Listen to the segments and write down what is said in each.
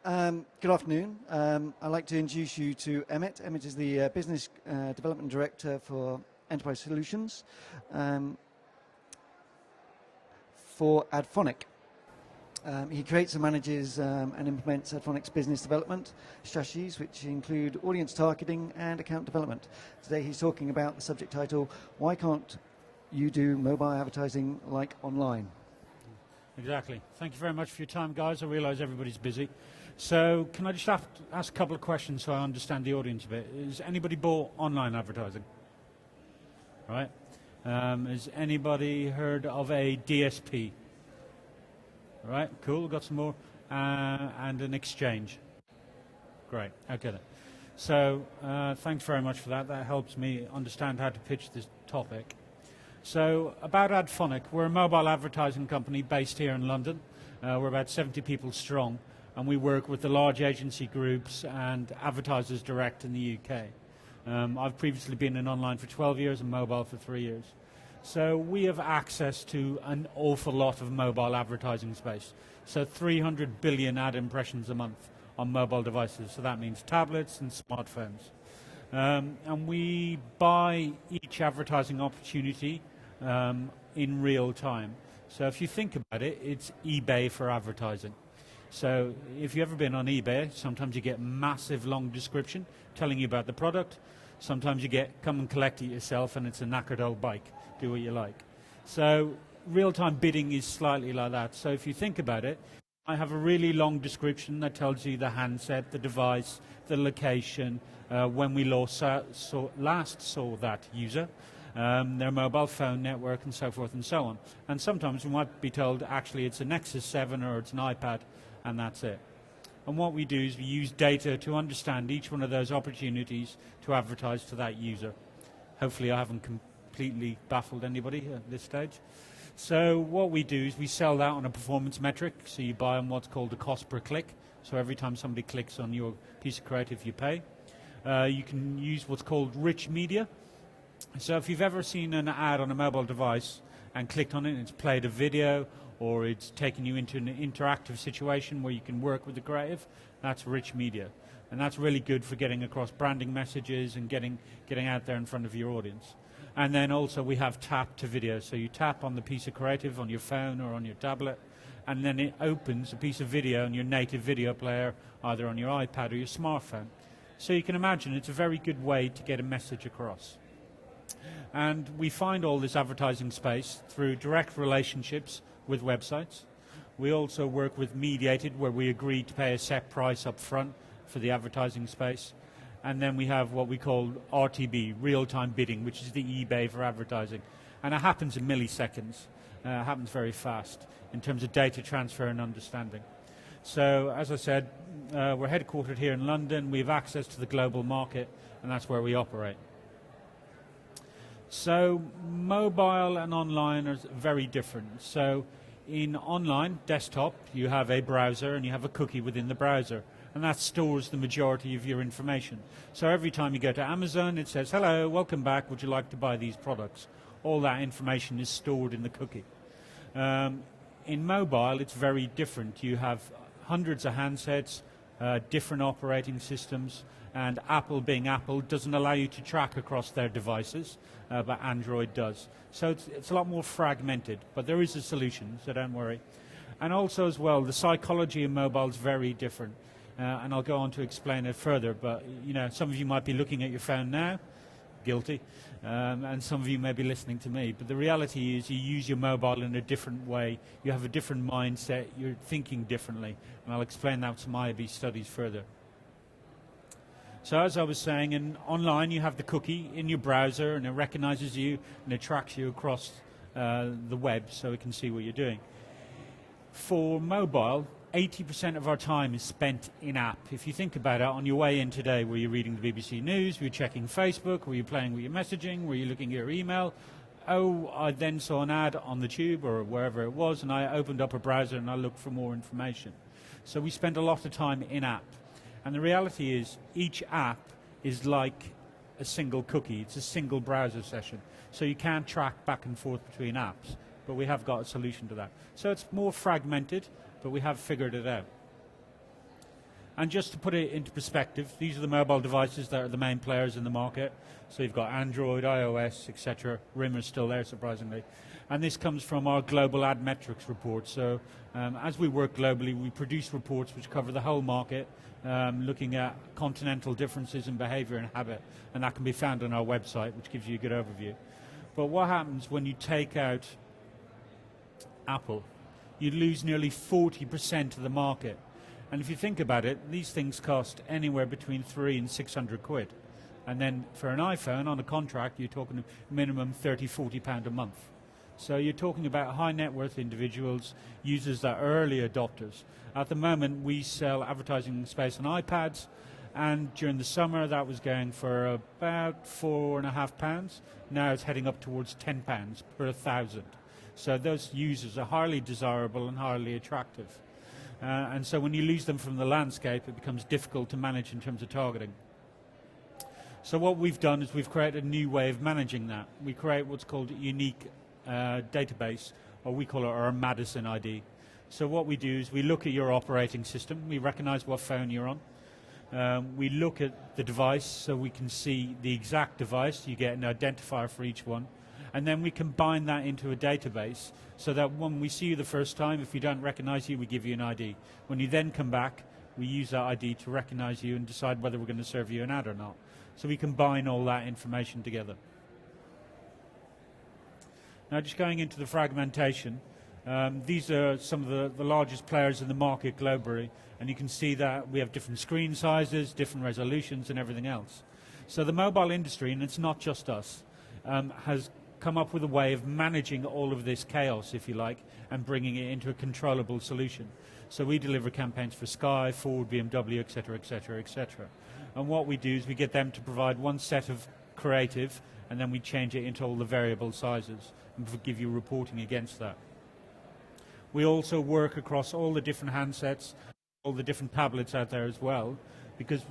Good afternoon. I'd like to introduce you to Emmet. Emmet is the Business Development Director for Enterprise Solutions for ADphonic. He creates and manages and implements ADphonic's business development strategies, which include audience targeting and account development. Today he's talking about the subject title, Why Can't You Do Mobile Advertising Like Online? Exactly. Thank you very much for your time, guys. I realise everybody's busy. So can I just ask a couple of questions so I understand the audience a bit? Has anybody bought online advertising? Right. Has anybody heard of a DSP? All right, cool. We've got some more. And an exchange. Great. Okay then. So thanks very much for that. That helps me understand how to pitch this topic. So about ADphonic, we're a mobile advertising company based here in London. We're about 70 people strong, and we work with the large agency groups and advertisers direct in the UK. I've previously been in online for 12 years and mobile for 3 years. So we have access to an awful lot of mobile advertising space. So 300 billion ad impressions a month on mobile devices. So that means tablets and smartphones. And we buy each advertising opportunity in real time. So if you think about it, it's eBay for advertising. So if you've ever been on eBay, sometimes you get massive long description telling you about the product. Sometimes you get come and collect it yourself and it's a knackered old bike. Do what you like. So real-time bidding is slightly like that. So if you think about it, I have a really long description that tells you the handset, the device, the location, when we last saw that user, their mobile phone network, and so forth and so on. And sometimes we might be told, actually, it's a Nexus 7 or it's an iPad, and that's it. And what we do is we use data to understand each one of those opportunities to advertise to that user. Hopefully I haven't completely baffled anybody at this stage. So what we do is we sell that on a performance metric, so you buy on what's called the cost per click. So every time somebody clicks on your piece of creative, you pay. You can use what's called rich media. So if you've ever seen an ad on a mobile device and clicked on it and it's played a video or it's taken you into an interactive situation where you can work with the creative, that's rich media. And that's really good for getting across branding messages and getting out there in front of your audience. And then also we have tap to video. So you tap on the piece of creative on your phone or on your tablet, and then it opens a piece of video on your native video player, either on your iPad or your smartphone. So you can imagine it's a very good way to get a message across. And we find all this advertising space through direct relationships with websites. We also work with mediated, where we agree to pay a set price up front for the advertising space. And then we have what we call RTB, real-time bidding, which is the eBay for advertising. And it happens in milliseconds. It happens very fast in terms of data transfer and understanding. So, as I said, we're headquartered here in London. We have access to the global market, and that's where we operate. So, mobile and online are very different. So, in online, desktop, you have a browser and you have a cookie within the browser. And that stores the majority of your information. So every time you go to Amazon, it says, hello, welcome back, would you like to buy these products? All that information is stored in the cookie. In mobile, it's very different. You have hundreds of handsets, different operating systems, and Apple, being Apple, doesn't allow you to track across their devices, but Android does. So it's a lot more fragmented, but there is a solution, so don't worry. And also as well, the psychology of mobile is very different. And I'll go on to explain it further, but you know, some of you might be looking at your phone now, guilty, and some of you may be listening to me. But the reality is you use your mobile in a different way, you have a different mindset, you're thinking differently, and I'll explain that with some IAB studies further. So as I was saying, in online you have the cookie in your browser and it recognizes you and it tracks you across the web so it can see what you're doing. For mobile, 80% of our time is spent in-app. If you think about it, on your way in today, were you reading the BBC News, were you checking Facebook, were you playing with your messaging, were you looking at your email? Oh, I then saw an ad on the tube or wherever it was, and I opened up a browser and I looked for more information. So we spend a lot of time in-app. And the reality is, each app is like a single cookie. It's a single browser session. So you can't track back and forth between apps, but we have got a solution to that. So it's more fragmented, but we have figured it out. And just to put it into perspective, these are the mobile devices that are the main players in the market. So you've got Android, iOS, etc. RIM is still there, surprisingly. And this comes from our global ad metrics report. So as we work globally, we produce reports which cover the whole market, looking at continental differences in behavior and habit. And that can be found on our website, which gives you a good overview. But what happens when you take out Apple? You lose nearly 40% of the market. And if you think about it, these things cost anywhere between 300 and 600 quid. And then for an iPhone on a contract, you're talking minimum 30, 40 pound a month. So you're talking about high net worth individuals, users that are early adopters. At the moment, we sell advertising space on iPads, and during the summer that was going for about £4.50. Now it's heading up towards £10 per 1,000. So those users are highly desirable and highly attractive. And so when you lose them from the landscape, it becomes difficult to manage in terms of targeting. So what we've done is we've created a new way of managing that. We create what's called a unique database, or we call it our Madison ID. So what we do is we look at your operating system, we recognize what phone you're on, we look at the device so we can see the exact device, you get an identifier for each one, and then we combine that into a database so that when we see you the first time, if we don't recognize you, we give you an ID. When you then come back, we use that ID to recognize you and decide whether we're going to serve you an ad or not. So we combine all that information together. Now just going into the fragmentation, these are some of the largest players in the market globally, and you can see that we have different screen sizes, different resolutions and everything else. So the mobile industry, and it's not just us, has come up with a way of managing all of this chaos, if you like, and bringing it into a controllable solution. So we deliver campaigns for Sky, Ford, BMW, etc., etc., etc. And what we do is we get them to provide one set of creative, and then we change it into all the variable sizes and give you reporting against that. We also work across all the different handsets, all the different tablets out there as well, because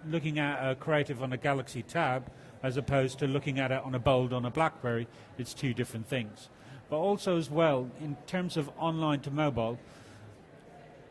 looking at a creative on a Galaxy Tab as opposed to looking at it on a Bold on a BlackBerry, it's two different things. But also as well, in terms of online to mobile,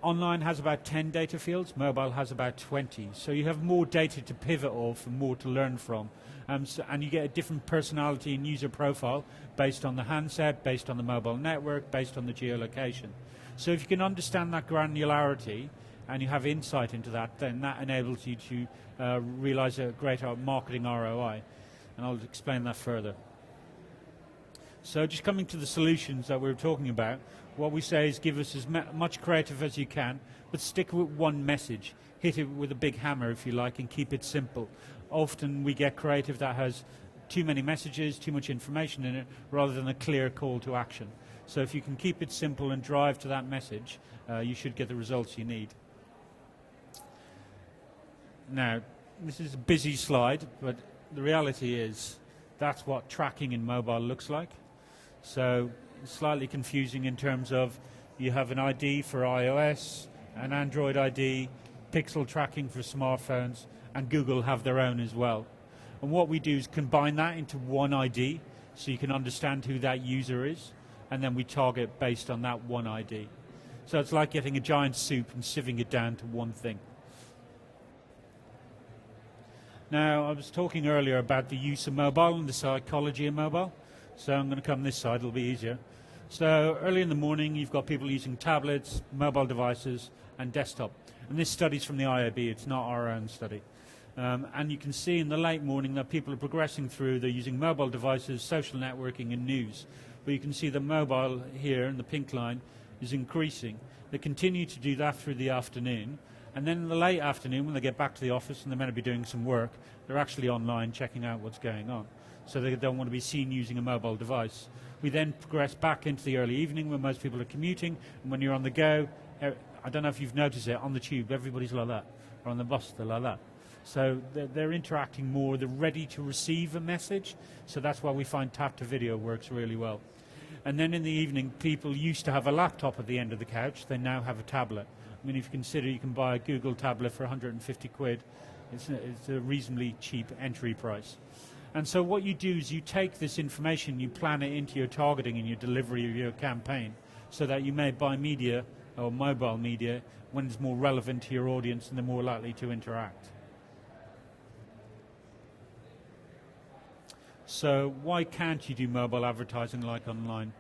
online has about 10 data fields, mobile has about 20. So you have more data to pivot off and more to learn from. And you get a different personality and user profile based on the handset, based on the mobile network, based on the geolocation. So if you can understand that granularity and you have insight into that, then that enables you to realize a greater marketing ROI. And I'll explain that further. So just coming to the solutions that we were talking about, what we say is give us as much creative as you can, but stick with one message. Hit it with a big hammer, if you like, and keep it simple. Often we get creative that has too many messages, too much information in it, rather than a clear call to action. So if you can keep it simple and drive to that message, you should get the results you need. Now, this is a busy slide, but the reality is that's what tracking in mobile looks like. So it's slightly confusing in terms of you have an ID for iOS, an Android ID, pixel tracking for smartphones, and Google have their own as well. And what we do is combine that into one ID so you can understand who that user is, and then we target based on that one ID. So it's like getting a giant soup and sieving it down to one thing. Now, I was talking earlier about the use of mobile and the psychology of mobile. So I'm going to come this side, it'll be easier. So early in the morning, you've got people using tablets, mobile devices, and desktop. And this study's from the IAB, it's not our own study. And you can see in the late morning that people are progressing through, they're using mobile devices, social networking, and news. But you can see the mobile here in the pink line is increasing. They continue to do that through the afternoon. And then in the late afternoon, when they get back to the office and they're meant to be doing some work, they're actually online checking out what's going on. So they don't want to be seen using a mobile device. We then progress back into the early evening when most people are commuting, and when you're on the go, I don't know if you've noticed it, on the tube, everybody's like that, or on the bus, they're like that. So they're interacting more, they're ready to receive a message, so that's why we find tap to video works really well. And then in the evening, people used to have a laptop at the end of the couch, they now have a tablet. I mean, if you consider you can buy a Google tablet for 150 quid, it's a reasonably cheap entry price. And so what you do is you take this information, you plan it into your targeting and your delivery of your campaign so that you may buy media or mobile media when it's more relevant to your audience and they're more likely to interact. So why can't you do mobile advertising like online?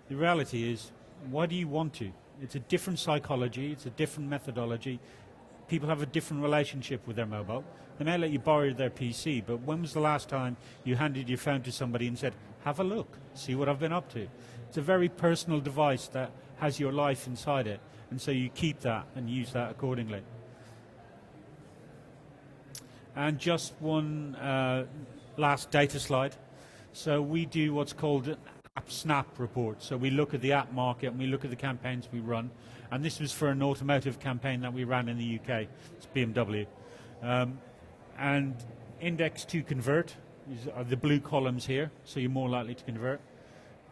The reality is, why do you want to? It's a different psychology, it's a different methodology. People have a different relationship with their mobile. They may let you borrow their PC, but when was the last time you handed your phone to somebody and said, have a look, see what I've been up to? It's a very personal device that has your life inside it, and so you keep that and use that accordingly. And just one last data slide. So we do what's called an app snap report. So we look at the app market and we look at the campaigns we run. And this was for an automotive campaign that we ran in the UK. It's BMW. And index to convert are the blue columns here, so you're more likely to convert.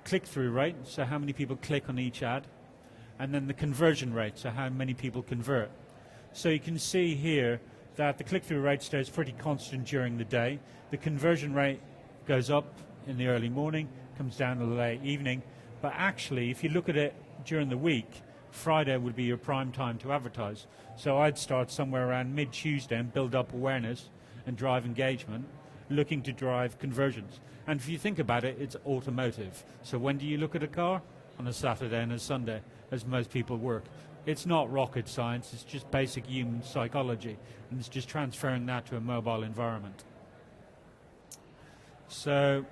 Click-through rate, so how many people click on each ad. And then the conversion rate, so how many people convert. So you can see here that the click-through rate stays pretty constant during the day. The conversion rate goes up in the early morning, comes down in the late evening. But actually, if you look at it during the week, Friday would be your prime time to advertise. So I'd start somewhere around mid-Tuesday and build up awareness and drive engagement, looking to drive conversions. And if you think about it, it's automotive. So when do you look at a car? On a Saturday and a Sunday, as most people work. It's not rocket science, it's just basic human psychology, and it's just transferring that to a mobile environment. So,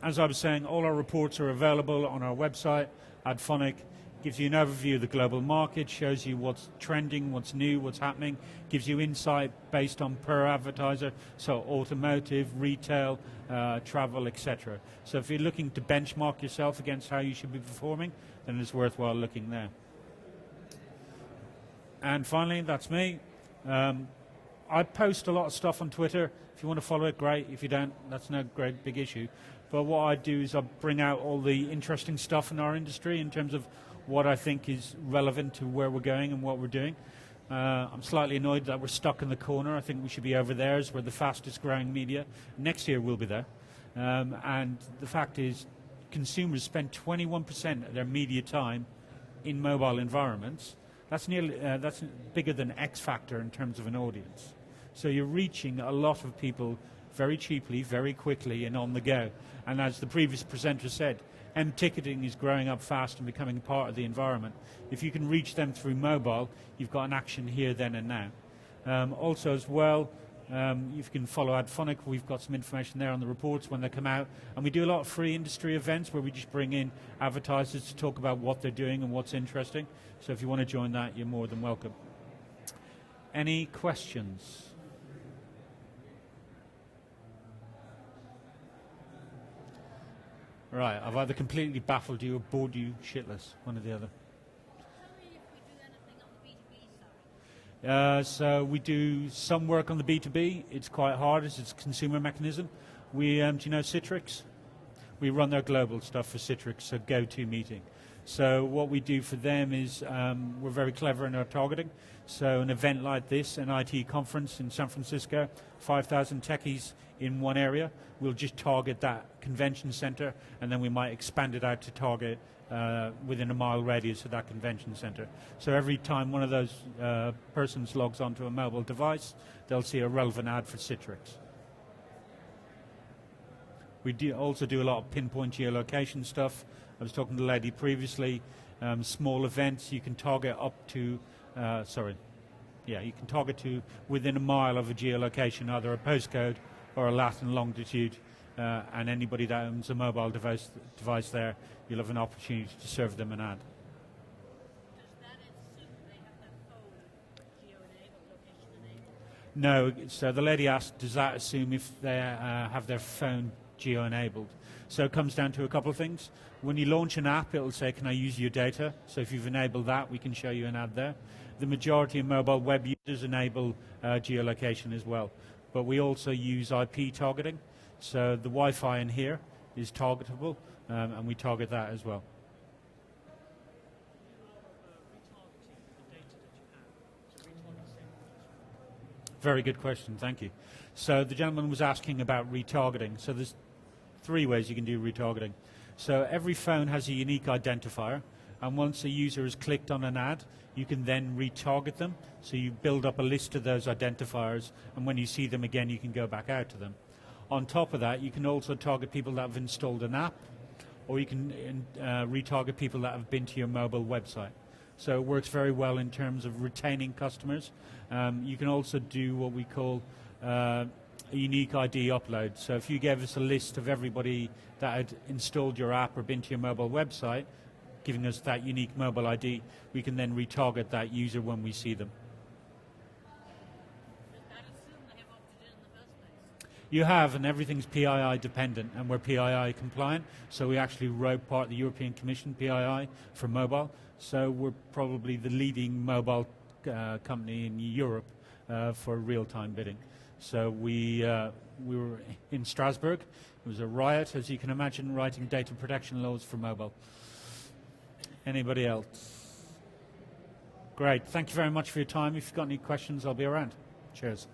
as I was saying, all our reports are available on our website. ADphonic gives you an overview of the global market, shows you what's trending, what's new, what's happening, gives you insight based on per advertiser, so automotive, retail, travel, etc. So if you're looking to benchmark yourself against how you should be performing, then it's worthwhile looking there. And finally, that's me. I post a lot of stuff on Twitter. If you want to follow it, great. If you don't, that's no great big issue. But what I do is I bring out all the interesting stuff in our industry in terms of what I think is relevant to where we're going and what we're doing. I'm slightly annoyed that we're stuck in the corner. I think we should be over there as we're the fastest growing media. Next year we'll be there. And the fact is, consumers spend 21% of their media time in mobile environments. That's bigger than X Factor in terms of an audience. So you're reaching a lot of people very cheaply, very quickly, and on the go. And as the previous presenter said, ticketing is growing up fast and becoming part of the environment. If you can reach them through mobile, you've got an action here, then and now. Also as well, you can follow ADphonic. We've got some information there on the reports when they come out. And we do a lot of free industry events where we just bring in advertisers to talk about what they're doing and what's interesting. So if you want to join that, you're more than welcome. Any questions? Right, I've either completely baffled you or bored you shitless, one or the other. Tell me if we do anything on the B2B side. So we do some work on the B2B. It's quite hard as it's a consumer mechanism. Do you know Citrix? We run their global stuff for Citrix, so GoToMeeting. So what we do for them is we're very clever in our targeting. So an event like this, an IT conference in San Francisco, 5,000 techies in one area, we'll just target that convention center, and then we might expand it out to target within a mile radius of that convention center. So every time one of those persons logs onto a mobile device, they'll see a relevant ad for Citrix. We also do a lot of pinpoint geolocation stuff. I was talking to the lady previously. Small events you can target up to, you can target to within a mile of a geolocation, either a postcode or a lat and longitude. And anybody that owns a mobile device there, you'll have an opportunity to serve them an ad. Does that assume they have their phone geo-enabled, location-enabled? No, so the lady asked, does that assume if they have their phone geo-enabled? So it comes down to a couple of things. When you launch an app, it'll say, can I use your data? So if you've enabled that, we can show you an ad there. The majority of mobile web users enable geolocation as well. But we also use IP targeting. So the Wi-Fi in here is targetable, and we target that as well. Very good question, thank you. So the gentleman was asking about retargeting. So there's 3 ways you can do retargeting. So every phone has a unique identifier, And once a user has clicked on an ad, you can then retarget them. So you build up a list of those identifiers, and when you see them again, you can go back out to them. On top of that, you can also target people that have installed an app, or you can retarget people that have been to your mobile website. So it works very well in terms of retaining customers. You can also do what we call a unique ID upload. So if you gave us a list of everybody that had installed your app or been to your mobile website, giving us that unique mobile ID, we can then retarget that user when we see them. I'd assume they have opted in the first place. You have, and everything's PII dependent, and we're PII compliant. So we actually wrote part of the European Commission PII for mobile. So we're probably the leading mobile company in Europe for real-time bidding. So we were in Strasbourg. It was a riot, as you can imagine, writing data protection laws for mobile. Anybody else? Great. Thank you very much for your time. If you've got any questions, I'll be around. Cheers.